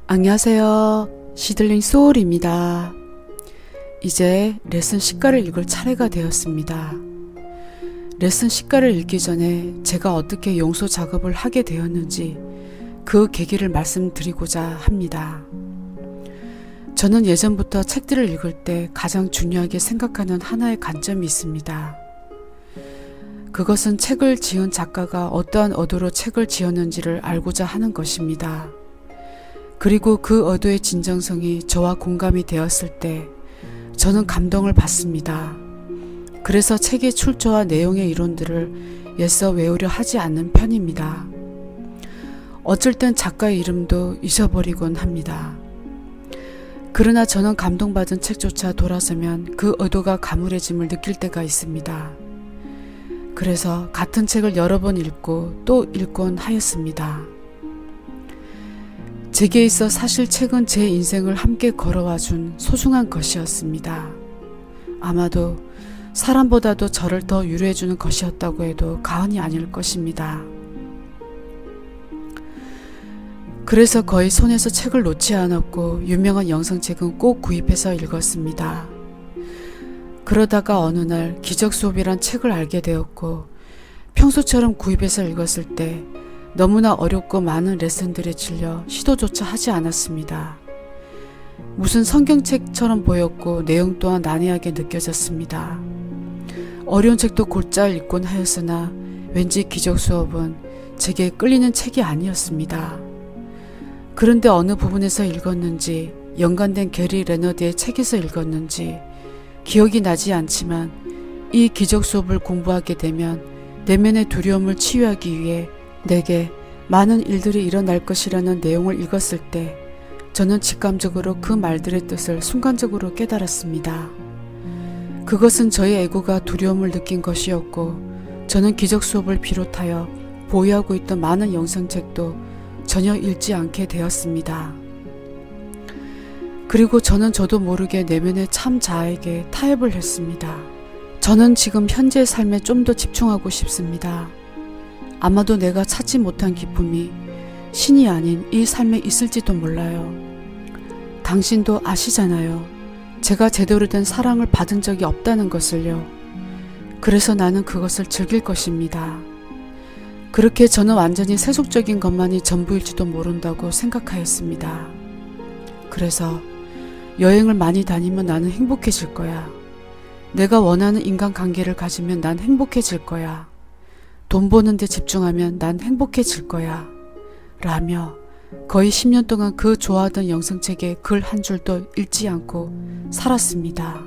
안녕하세요. 시들링 소울입니다. 이제 레슨 10가를 읽을 차례가 되었습니다. 레슨 10가를 읽기 전에 제가 어떻게 용서 작업을 하게 되었는지 그 계기를 말씀드리고자 합니다. 저는 예전부터 책들을 읽을 때 가장 중요하게 생각하는 하나의 관점이 있습니다. 그것은 책을 지은 작가가 어떠한 의도로 책을 지었는지를 알고자 하는 것입니다. 그리고 그 의도의 진정성이 저와 공감이 되었을 때 저는 감동을 받습니다. 그래서 책의 출처와 내용의 이론들을 애써 외우려 하지 않는 편입니다. 어쩔 땐 작가의 이름도 잊어버리곤 합니다. 그러나 저는 감동받은 책조차 돌아서면 그 의도가 가물해짐을 느낄 때가 있습니다. 그래서 같은 책을 여러 번 읽고 또 읽곤 하였습니다. 제게 있어 사실 책은 제 인생을 함께 걸어와준 소중한 것이었습니다. 아마도 사람보다도 저를 더 위로해주는 것이었다고 해도 과언이 아닐 것입니다. 그래서 거의 손에서 책을 놓지 않았고 유명한 영상책은 꼭 구입해서 읽었습니다. 그러다가 어느 날 기적수업이란 책을 알게 되었고 평소처럼 구입해서 읽었을 때 너무나 어렵고 많은 레슨들에 질려 시도조차 하지 않았습니다. 무슨 성경책처럼 보였고 내용 또한 난해하게 느껴졌습니다. 어려운 책도 곧잘 읽곤 하였으나 왠지 기적수업은 제게 끌리는 책이 아니었습니다. 그런데 어느 부분에서 읽었는지 연관된 게리 레너드의 책에서 읽었는지 기억이 나지 않지만 이 기적수업을 공부하게 되면 내면의 두려움을 치유하기 위해 내게 많은 일들이 일어날 것이라는 내용을 읽었을 때 저는 직감적으로 그 말들의 뜻을 순간적으로 깨달았습니다. 그것은 저의 에고가 두려움을 느낀 것이었고 저는 기적수업을 비롯하여 보유하고 있던 많은 영상책도 전혀 읽지 않게 되었습니다. 그리고 저는 저도 모르게 내면의 참 자아에게 타협을 했습니다. 저는 지금 현재의 삶에 좀 더 집중하고 싶습니다. 아마도 내가 찾지 못한 기쁨이 신이 아닌 이 삶에 있을지도 몰라요. 당신도 아시잖아요. 제가 제대로 된 사랑을 받은 적이 없다는 것을요. 그래서 나는 그것을 즐길 것입니다. 그렇게 저는 완전히 세속적인 것만이 전부일지도 모른다고 생각하였습니다. 그래서 여행을 많이 다니면 나는 행복해질 거야. 내가 원하는 인간관계를 가지면 난 행복해질 거야. 돈 버는 데 집중하면 난 행복해질 거야. 라며 거의 10년 동안 그 좋아하던 영상책에 글 한 줄도 읽지 않고 살았습니다.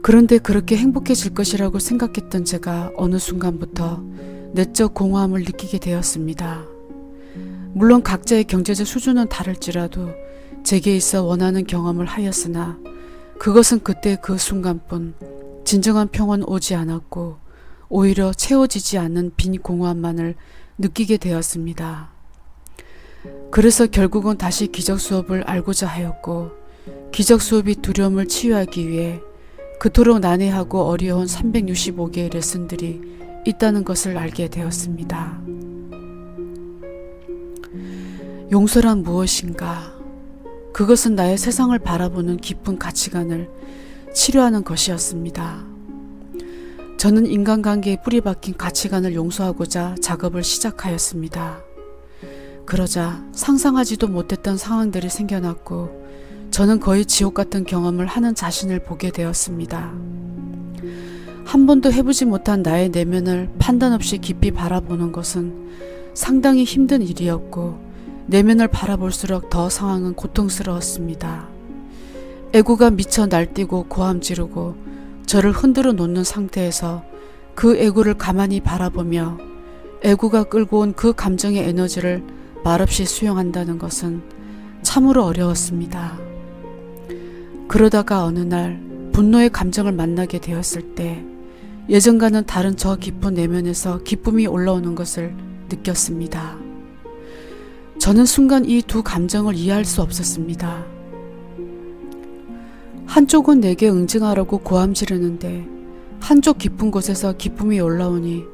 그런데 그렇게 행복해질 것이라고 생각했던 제가 어느 순간부터 내적 공허함을 느끼게 되었습니다. 물론 각자의 경제적 수준은 다를지라도 제게 있어 원하는 경험을 하였으나 그것은 그때 그 순간뿐 진정한 평온 오지 않았고 오히려 채워지지 않는 빈 공허함만을 느끼게 되었습니다. 그래서 결국은 다시 기적수업을 알고자 하였고 기적수업이 두려움을 치유하기 위해 그토록 난해하고 어려운 365개의 레슨들이 있다는 것을 알게 되었습니다. 용서란 무엇인가? 그것은 나의 세상을 바라보는 깊은 가치관을 치료하는 것이었습니다. 저는 인간관계에 뿌리박힌 가치관을 용서하고자 작업을 시작하였습니다. 그러자 상상하지도 못했던 상황들이 생겨났고 저는 거의 지옥 같은 경험을 하는 자신을 보게 되었습니다. 한 번도 해보지 못한 나의 내면을 판단 없이 깊이 바라보는 것은 상당히 힘든 일이었고 내면을 바라볼수록 더 상황은 고통스러웠습니다. 에고가 미쳐 날뛰고 고함 지르고 저를 흔들어 놓는 상태에서 그 에고를 가만히 바라보며 에고가 끌고 온 그 감정의 에너지를 말없이 수용한다는 것은 참으로 어려웠습니다. 그러다가 어느 날 분노의 감정을 만나게 되었을 때 예전과는 다른 저 깊은 내면에서 기쁨이 올라오는 것을 느꼈습니다. 저는 순간 이 두 감정을 이해할 수 없었습니다. 한쪽은 내게 응징하라고 고함 지르는데 한쪽 깊은 곳에서 기쁨이 올라오니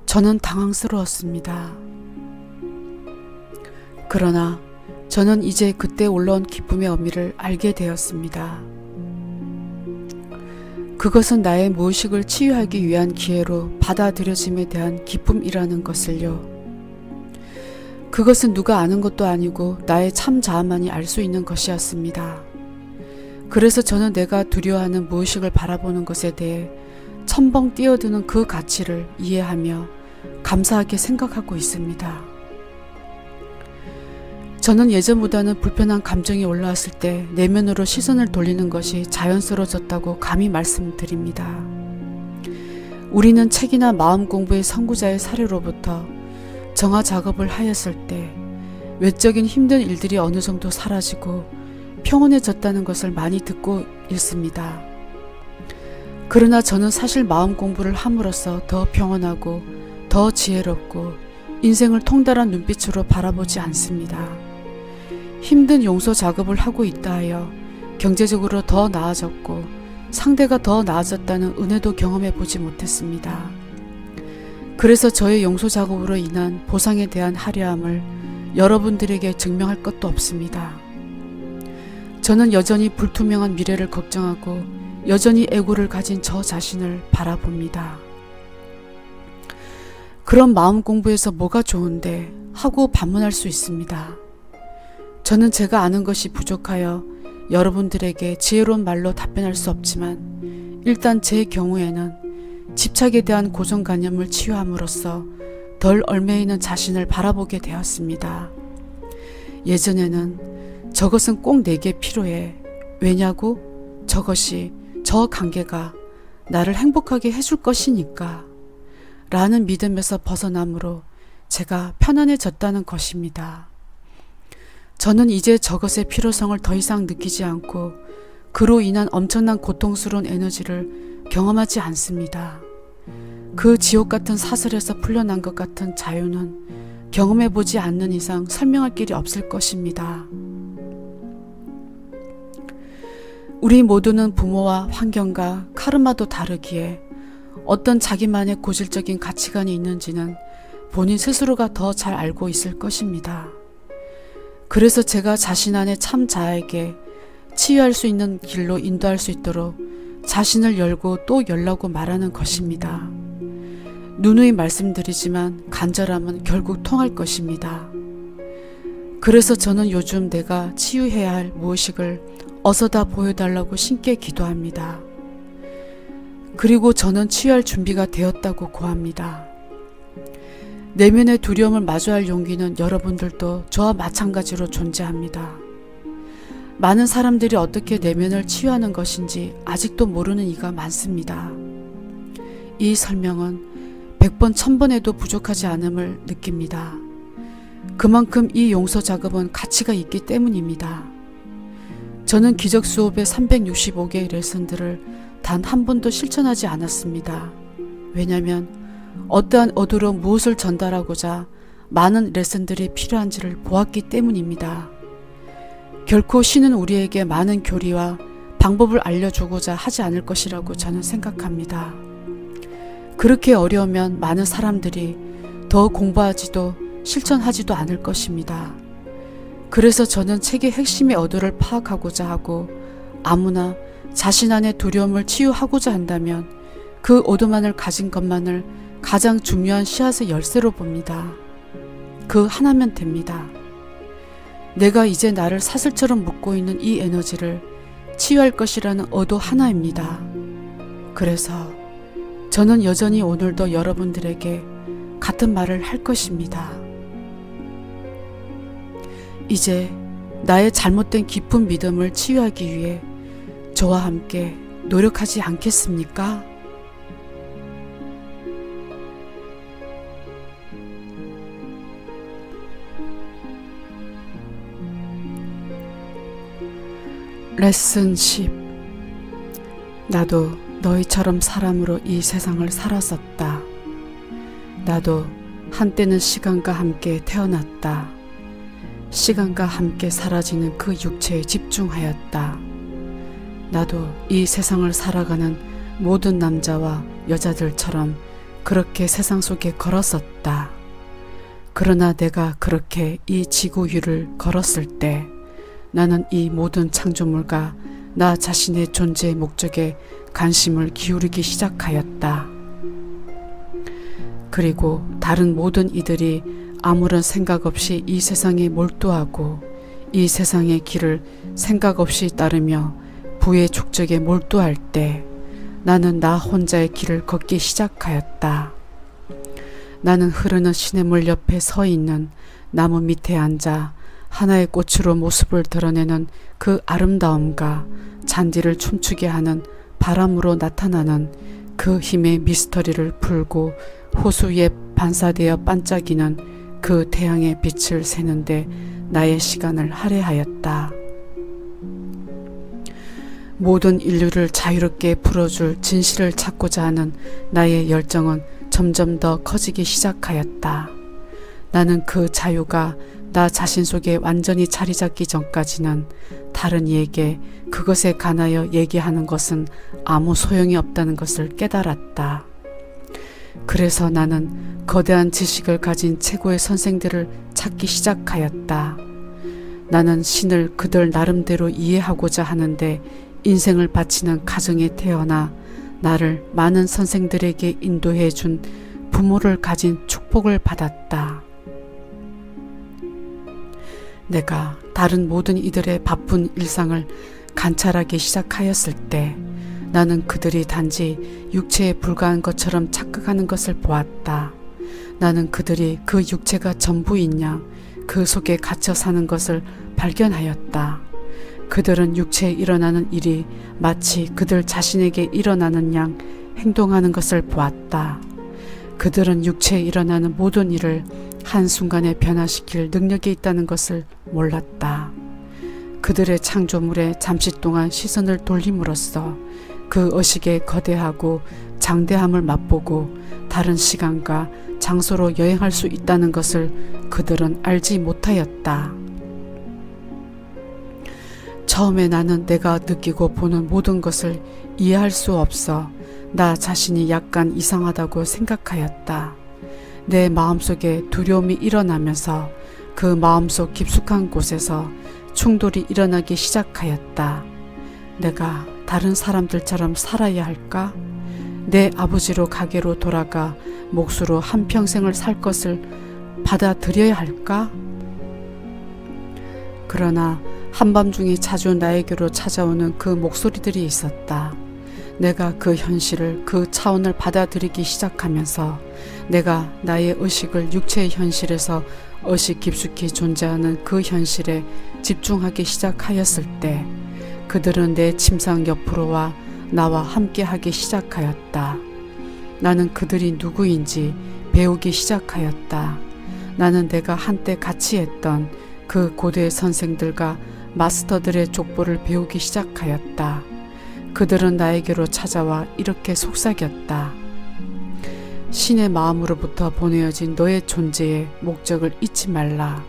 저는 당황스러웠습니다. 그러나 저는 이제 그때 올라온 기쁨의 의미를 알게 되었습니다. 그것은 나의 무의식을 치유하기 위한 기회로 받아들여짐에 대한 기쁨이라는 것을요. 그것은 누가 아는 것도 아니고 나의 참 자아만이 알 수 있는 것이었습니다. 그래서 저는 내가 두려워하는 무의식을 바라보는 것에 대해 첨벙 뛰어드는 그 가치를 이해하며 감사하게 생각하고 있습니다. 저는 예전보다는 불편한 감정이 올라왔을 때 내면으로 시선을 돌리는 것이 자연스러워졌다고 감히 말씀드립니다. 우리는 책이나 마음 공부의 선구자의 사례로부터 정화 작업을 하였을 때 외적인 힘든 일들이 어느 정도 사라지고 평온해졌다는 것을 많이 듣고 있습니다. 그러나 저는 사실 마음 공부를 함으로써 더 평온하고 더 지혜롭고 인생을 통달한 눈빛으로 바라보지 않습니다. 힘든 용서 작업을 하고 있다 하여 경제적으로 더 나아졌고 상대가 더 나아졌다는 은혜도 경험해 보지 못했습니다. 그래서 저의 용서 작업으로 인한 보상에 대한 하려함을 여러분들에게 증명할 것도 없습니다. 저는 여전히 불투명한 미래를 걱정하고 여전히 애고를 가진 저 자신을 바라봅니다. 그런 마음 공부에서 뭐가 좋은데 하고 반문할 수 있습니다. 저는 제가 아는 것이 부족하여 여러분들에게 지혜로운 말로 답변할 수 없지만 일단 제 경우에는 집착에 대한 고정관념을 치유함으로써 덜 얽매이는 자신을 바라보게 되었습니다. 예전에는 저것은 꼭 내게 필요해. 왜냐고? 저것이, 저 관계가 나를 행복하게 해줄 것이니까 라는 믿음에서 벗어남으로 제가 편안해졌다는 것입니다. 저는 이제 저것의 필요성을 더 이상 느끼지 않고 그로 인한 엄청난 고통스러운 에너지를 경험하지 않습니다. 그 지옥 같은 사슬에서 풀려난 것 같은 자유는 경험해보지 않는 이상 설명할 길이 없을 것입니다. 우리 모두는 부모와 환경과 카르마도 다르기에 어떤 자기만의 고질적인 가치관이 있는지는 본인 스스로가 더 잘 알고 있을 것입니다. 그래서 제가 자신 안의 참 자아에게 치유할 수 있는 길로 인도할 수 있도록 자신을 열고 또 열라고 말하는 것입니다. 누누이 말씀드리지만 간절함은 결국 통할 것입니다. 그래서 저는 요즘 내가 치유해야 할 무의식을 어서 다 보여달라고 신께 기도합니다. 그리고 저는 치유할 준비가 되었다고 고합니다. 내면의 두려움을 마주할 용기는 여러분들도 저와 마찬가지로 존재합니다. 많은 사람들이 어떻게 내면을 치유하는 것인지 아직도 모르는 이가 많습니다. 이 설명은 100번 1000번에도 부족하지 않음을 느낍니다. 그만큼 이 용서 작업은 가치가 있기 때문입니다. 저는 기적 수업의 365개의 레슨들을 단 한 번도 실천하지 않았습니다. 왜냐하면 어떠한 의도로 무엇을 전달하고자 많은 레슨들이 필요한지를 보았기 때문입니다. 결코 신은 우리에게 많은 교리와 방법을 알려주고자 하지 않을 것이라고 저는 생각합니다. 그렇게 어려우면 많은 사람들이 더 공부하지도 실천하지도 않을 것입니다. 그래서 저는 책의 핵심의 의도를 파악하고자 하고 아무나 자신 안의 두려움을 치유하고자 한다면 그 의도만을 가진 것만을 가장 중요한 씨앗의 열쇠로 봅니다. 그 하나면 됩니다. 내가 이제 나를 사슬처럼 묶고 있는 이 에너지를 치유할 것이라는 의도 하나입니다. 그래서 저는 여전히 오늘도 여러분들에게 같은 말을 할 것입니다. 이제 나의 잘못된 깊은 믿음을 치유하기 위해 저와 함께 노력하지 않겠습니까? 레슨 10. 나도 너희처럼 사람으로 이 세상을 살았었다. 나도 한때는 시간과 함께 태어났다. 시간과 함께 사라지는 그 육체에 집중하였다. 나도 이 세상을 살아가는 모든 남자와 여자들처럼 그렇게 세상 속에 걸었었다. 그러나 내가 그렇게 이 지구 위를 걸었을 때 나는 이 모든 창조물과 나 자신의 존재의 목적에 관심을 기울이기 시작하였다. 그리고 다른 모든 이들이 아무런 생각 없이 이 세상에 몰두하고 이 세상의 길을 생각 없이 따르며 부의 족적에 몰두할 때 나는 나 혼자의 길을 걷기 시작하였다. 나는 흐르는 시냇물 옆에 서 있는 나무 밑에 앉아 하나의 꽃으로 모습을 드러내는 그 아름다움과 잔디를 춤추게 하는 바람으로 나타나는 그 힘의 미스터리를 풀고 호수에 반사되어 반짝이는 그 태양의 빛을 세는데 나의 시간을 할애하였다. 모든 인류를 자유롭게 풀어줄 진실을 찾고자 하는 나의 열정은 점점 더 커지기 시작하였다. 나는 그 자유가 나 자신 속에 완전히 자리 잡기 전까지는 다른 이에게 그것에 관하여 얘기하는 것은 아무 소용이 없다는 것을 깨달았다. 그래서 나는 거대한 지식을 가진 최고의 선생들을 찾기 시작하였다. 나는 신을 그들 나름대로 이해하고자 하는데 인생을 바치는 가정에 태어나 나를 많은 선생들에게 인도해 준 부모를 가진 축복을 받았다. 내가 다른 모든 이들의 바쁜 일상을 관찰하기 시작하였을 때 나는 그들이 단지 육체에 불과한 것처럼 착각하는 것을 보았다. 나는 그들이 그 육체가 전부인 양 그 속에 갇혀 사는 것을 발견하였다. 그들은 육체에 일어나는 일이 마치 그들 자신에게 일어나는 양 행동하는 것을 보았다. 그들은 육체에 일어나는 모든 일을 한순간에 변화시킬 능력이 있다는 것을 몰랐다. 그들의 창조물에 잠시 동안 시선을 돌림으로써 그 의식의 거대하고 장대함을 맛보고 다른 시간과 장소로 여행할 수 있다는 것을 그들은 알지 못하였다. 처음에 나는 내가 느끼고 보는 모든 것을 이해할 수 없어 나 자신이 약간 이상하다고 생각하였다. 내 마음속에 두려움이 일어나면서 그 마음속 깊숙한 곳에서 충돌이 일어나기 시작하였다. 내가 다른 사람들처럼 살아야 할까? 내 아버지로 가게로 돌아가 몫으로 한평생을 살 것을 받아들여야 할까? 그러나 한밤중에 자주 나에게로 찾아오는 그 목소리들이 있었다. 내가 그 현실을, 그 차원을 받아들이기 시작하면서 내가 나의 의식을 육체의 현실에서 의식 깊숙이 존재하는 그 현실에 집중하기 시작하였을 때 그들은 내 침상 옆으로 와 나와 함께 하기 시작하였다. 나는 그들이 누구인지 배우기 시작하였다. 나는 내가 한때 같이 했던 그 고대 선생들과 마스터들의 족보를 배우기 시작하였다. 그들은 나에게로 찾아와 이렇게 속삭였다. 신의 마음으로부터 보내어진 너의 존재의 목적을 잊지 말라.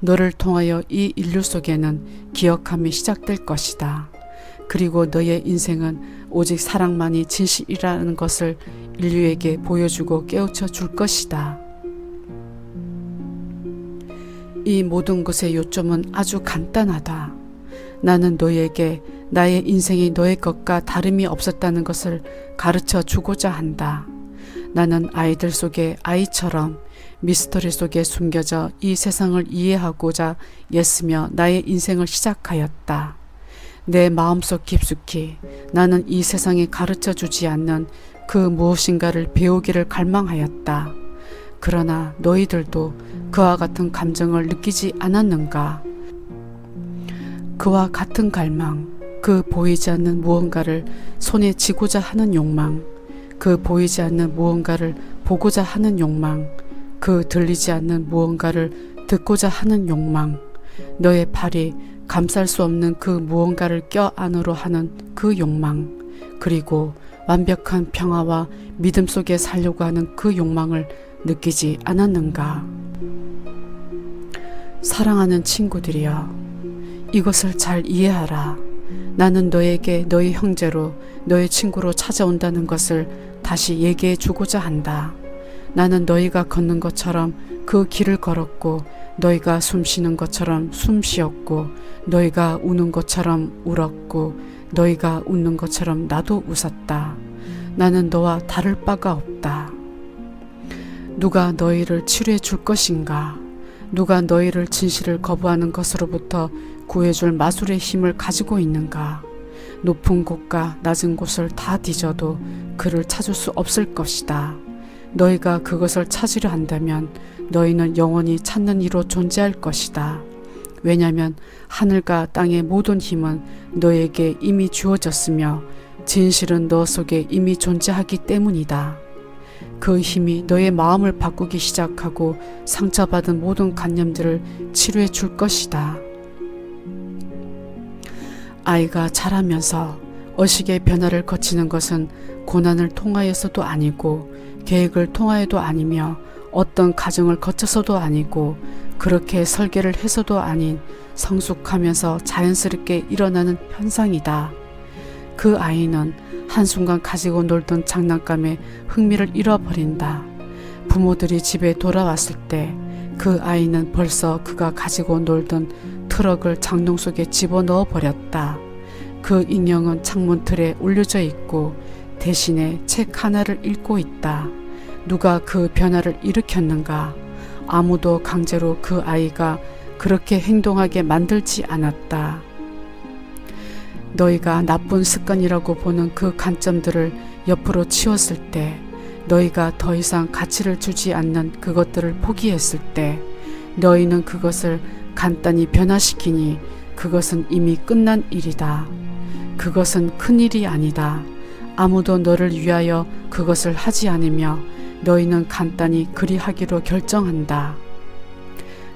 너를 통하여 이 인류 속에는 기억함이 시작될 것이다. 그리고 너의 인생은 오직 사랑만이 진실이라는 것을 인류에게 보여주고 깨우쳐 줄 것이다. 이 모든 것의 요점은 아주 간단하다. 나는 너에게 나의 인생이 너의 것과 다름이 없었다는 것을 가르쳐 주고자 한다. 나는 아이들 속의 아이처럼 미스터리 속에 숨겨져 이 세상을 이해하고자 애쓰며 나의 인생을 시작하였다. 내 마음속 깊숙이 나는 이 세상에 가르쳐 주지 않는 그 무엇인가를 배우기를 갈망하였다. 그러나 너희들도 그와 같은 감정을 느끼지 않았는가? 그와 같은 갈망, 그 보이지 않는 무언가를 손에 쥐고자 하는 욕망, 그 보이지 않는 무언가를 보고자 하는 욕망, 그 들리지 않는 무언가를 듣고자 하는 욕망, 너의 팔이 감쌀 수 없는 그 무언가를 껴안으로 하는 그 욕망, 그리고 완벽한 평화와 믿음 속에 살려고 하는 그 욕망을 느끼지 않았는가? 사랑하는 친구들이여, 이것을 잘 이해하라. 나는 너에게 너의 형제로, 너의 친구로 찾아온다는 것을 다시 얘기해 주고자 한다. 나는 너희가 걷는 것처럼 그 길을 걸었고 너희가 숨 쉬는 것처럼 숨 쉬었고 너희가 우는 것처럼 울었고 너희가 웃는 것처럼 나도 웃었다. 나는 너와 다를 바가 없다. 누가 너희를 치료해 줄 것인가? 누가 너희를 진실을 거부하는 것으로부터 구해줄 마술의 힘을 가지고 있는가? 높은 곳과 낮은 곳을 다 뒤져도 그를 찾을 수 없을 것이다. 너희가 그것을 찾으려 한다면 너희는 영원히 찾는 이로 존재할 것이다. 왜냐하면 하늘과 땅의 모든 힘은 너에게 이미 주어졌으며 진실은 너 속에 이미 존재하기 때문이다. 그 힘이 너의 마음을 바꾸기 시작하고 상처받은 모든 관념들을 치료해 줄 것이다. 아이가 자라면서 의식의 변화를 거치는 것은 고난을 통하여서도 아니고 계획을 통하여도 아니며 어떤 과정을 거쳐서도 아니고 그렇게 설계를 해서도 아닌 성숙하면서 자연스럽게 일어나는 현상이다. 그 아이는 한순간 가지고 놀던 장난감에 흥미를 잃어버린다. 부모들이 집에 돌아왔을 때 그 아이는 벌써 그가 가지고 놀던 트럭을 장롱 속에 집어넣어 버렸다. 그 인형은 창문틀에 올려져 있고 대신에 책 하나를 읽고 있다. 누가 그 변화를 일으켰는가? 아무도 강제로 그 아이가 그렇게 행동하게 만들지 않았다. 너희가 나쁜 습관이라고 보는 그 관점들을 옆으로 치웠을 때, 너희가 더 이상 가치를 주지 않는 그것들을 포기했을 때, 너희는 그것을 간단히 변화시키니 그것은 이미 끝난 일이다. 그것은 큰 일이 아니다. 아무도 너를 위하여 그것을 하지 않으며 너희는 간단히 그리하기로 결정한다.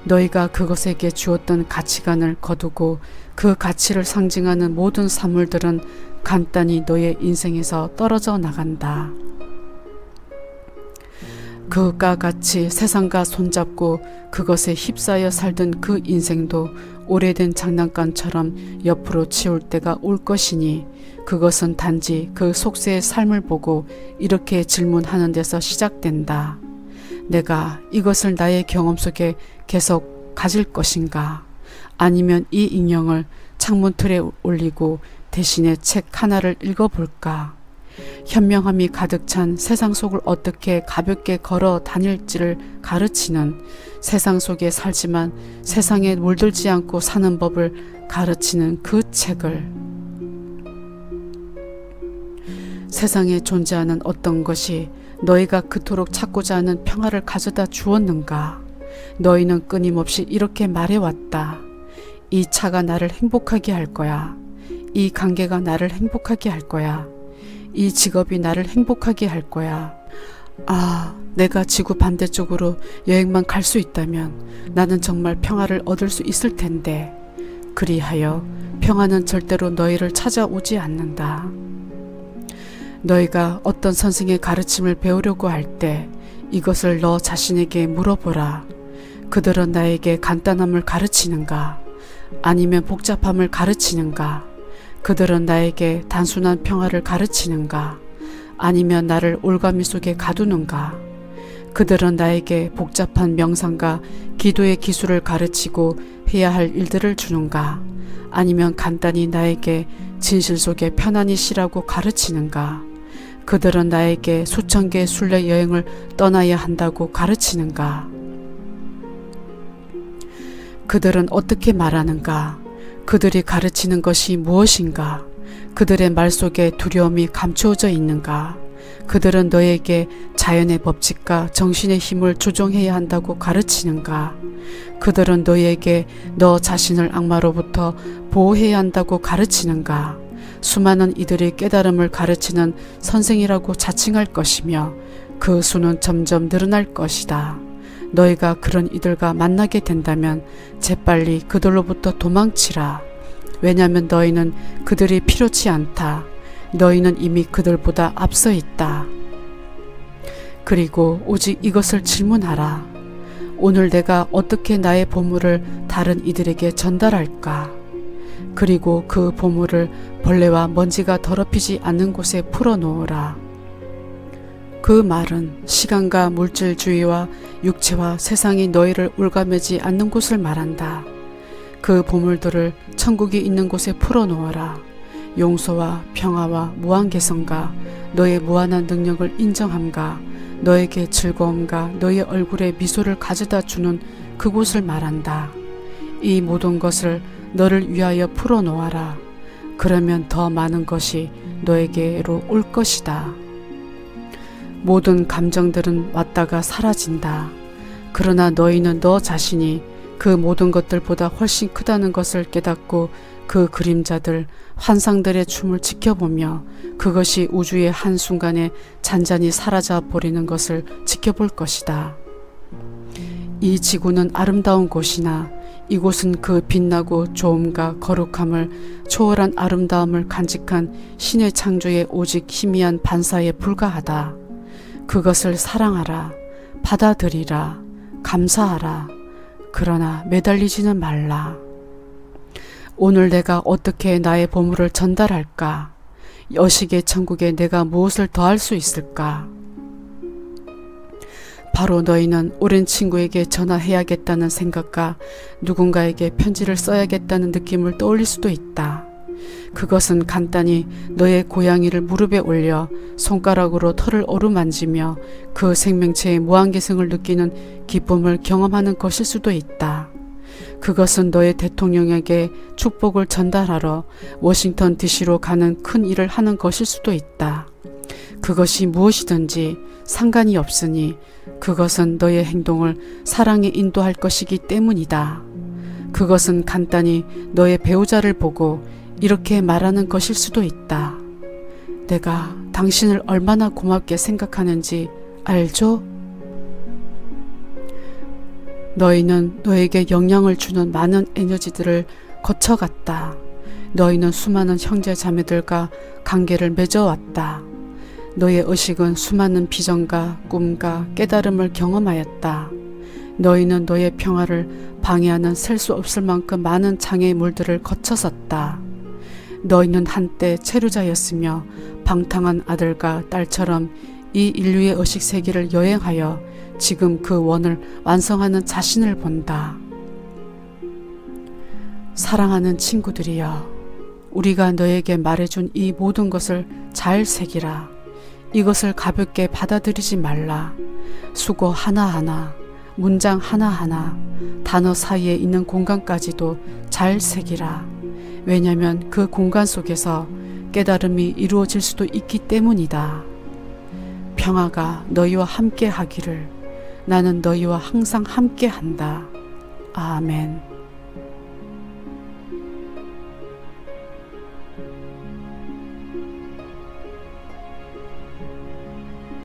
너희가 그것에게 주었던 가치관을 거두고 그 가치를 상징하는 모든 산물들은 간단히 너의 인생에서 떨어져 나간다. 그것과 같이 세상과 손잡고 그것에 휩싸여 살던 그 인생도 오래된 장난감처럼 옆으로 치울 때가 올 것이니 그것은 단지 그 속세의 삶을 보고 이렇게 질문하는 데서 시작된다. 내가 이것을 나의 경험 속에 계속 가질 것인가? 아니면 이 인형을 창문틀에 올리고 대신에 책 하나를 읽어볼까? 현명함이 가득 찬 세상 속을 어떻게 가볍게 걸어 다닐지를 가르치는, 세상 속에 살지만 세상에 물들지 않고 사는 법을 가르치는 그 책을, 세상에 존재하는 어떤 것이 너희가 그토록 찾고자 하는 평화를 가져다 주었는가? 너희는 끊임없이 이렇게 말해왔다. 이 차가 나를 행복하게 할 거야. 이 관계가 나를 행복하게 할 거야. 이 직업이 나를 행복하게 할 거야. 아, 내가 지구 반대쪽으로 여행만 갈 수 있다면 나는 정말 평화를 얻을 수 있을 텐데. 그리하여 평화는 절대로 너희를 찾아오지 않는다. 너희가 어떤 선생의 가르침을 배우려고 할 때 이것을 너 자신에게 물어보라. 그들은 나에게 간단함을 가르치는가? 아니면 복잡함을 가르치는가? 그들은 나에게 단순한 평화를 가르치는가? 아니면 나를 올가미 속에 가두는가? 그들은 나에게 복잡한 명상과 기도의 기술을 가르치고 해야 할 일들을 주는가? 아니면 간단히 나에게 진실 속에 편안히 쉬라고 가르치는가? 그들은 나에게 수천 개의 순례 여행을 떠나야 한다고 가르치는가? 그들은 어떻게 말하는가? 그들이 가르치는 것이 무엇인가? 그들의 말 속에 두려움이 감추어져 있는가? 그들은 너에게 자연의 법칙과 정신의 힘을 조종해야 한다고 가르치는가? 그들은 너에게 너 자신을 악마로부터 보호해야 한다고 가르치는가? 수많은 이들이 깨달음을 가르치는 선생이라고 자칭할 것이며 그 수는 점점 늘어날 것이다. 너희가 그런 이들과 만나게 된다면 재빨리 그들로부터 도망치라. 왜냐하면 너희는 그들이 필요치 않다. 너희는 이미 그들보다 앞서 있다. 그리고 오직 이것을 질문하라. 오늘 내가 어떻게 나의 보물을 다른 이들에게 전달할까? 그리고 그 보물을 벌레와 먼지가 더럽히지 않는 곳에 풀어놓으라. 그 말은 시간과 물질주의와 육체와 세상이 너희를 올가매지 않는 곳을 말한다. 그 보물들을 천국이 있는 곳에 풀어놓아라. 용서와 평화와 무한개성과 너의 무한한 능력을 인정함과 너에게 즐거움과 너의 얼굴에 미소를 가져다 주는 그곳을 말한다. 이 모든 것을 너를 위하여 풀어놓아라. 그러면 더 많은 것이 너에게로 올 것이다. 모든 감정들은 왔다가 사라진다. 그러나 너희는 너 자신이 그 모든 것들보다 훨씬 크다는 것을 깨닫고 그 그림자들, 환상들의 춤을 지켜보며 그것이 우주의 한순간에 잔잔히 사라져 버리는 것을 지켜볼 것이다. 이 지구는 아름다운 곳이나 이곳은 그 빛나고 좋음과 거룩함을 초월한 아름다움을 간직한 신의 창조에 오직 희미한 반사에 불과하다. 그것을 사랑하라, 받아들이라, 감사하라. 그러나 매달리지는 말라. 오늘 내가 어떻게 나의 보물을 전달할까? 여식의 천국에 내가 무엇을 더할 수 있을까? 바로 너희는 오랜 친구에게 전화해야겠다는 생각과 누군가에게 편지를 써야겠다는 느낌을 떠올릴 수도 있다. 그것은 간단히 너의 고양이를 무릎에 올려 손가락으로 털을 어루만지며 그 생명체의 무한개성을 느끼는 기쁨을 경험하는 것일 수도 있다. 그것은 너의 대통령에게 축복을 전달하러 워싱턴 DC로 가는 큰 일을 하는 것일 수도 있다. 그것이 무엇이든지 상관이 없으니 그것은 너의 행동을 사랑에 인도할 것이기 때문이다. 그것은 간단히 너의 배우자를 보고 이렇게 말하는 것일 수도 있다. 내가 당신을 얼마나 고맙게 생각하는지 알죠? 너희는 너에게 영향을 주는 많은 에너지들을 거쳐갔다. 너희는 수많은 형제 자매들과 관계를 맺어왔다. 너의 의식은 수많은 비전과 꿈과 깨달음을 경험하였다. 너희는 너의 평화를 방해하는 셀 수 없을 만큼 많은 장애물들을 거쳐섰다. 너희는 한때 체류자였으며 방탕한 아들과 딸처럼 이 인류의 의식 세계를 여행하여 지금 그 원을 완성하는 자신을 본다. 사랑하는 친구들이여, 우리가 너에게 말해준 이 모든 것을 잘 새기라. 이것을 가볍게 받아들이지 말라. 수고 하나하나, 문장 하나하나, 단어 사이에 있는 공간까지도 잘 새기라. 왜냐하면 그 공간 속에서 깨달음이 이루어질 수도 있기 때문이다. 평화가 너희와 함께 하기를. 나는 너희와 항상 함께 한다. 아멘.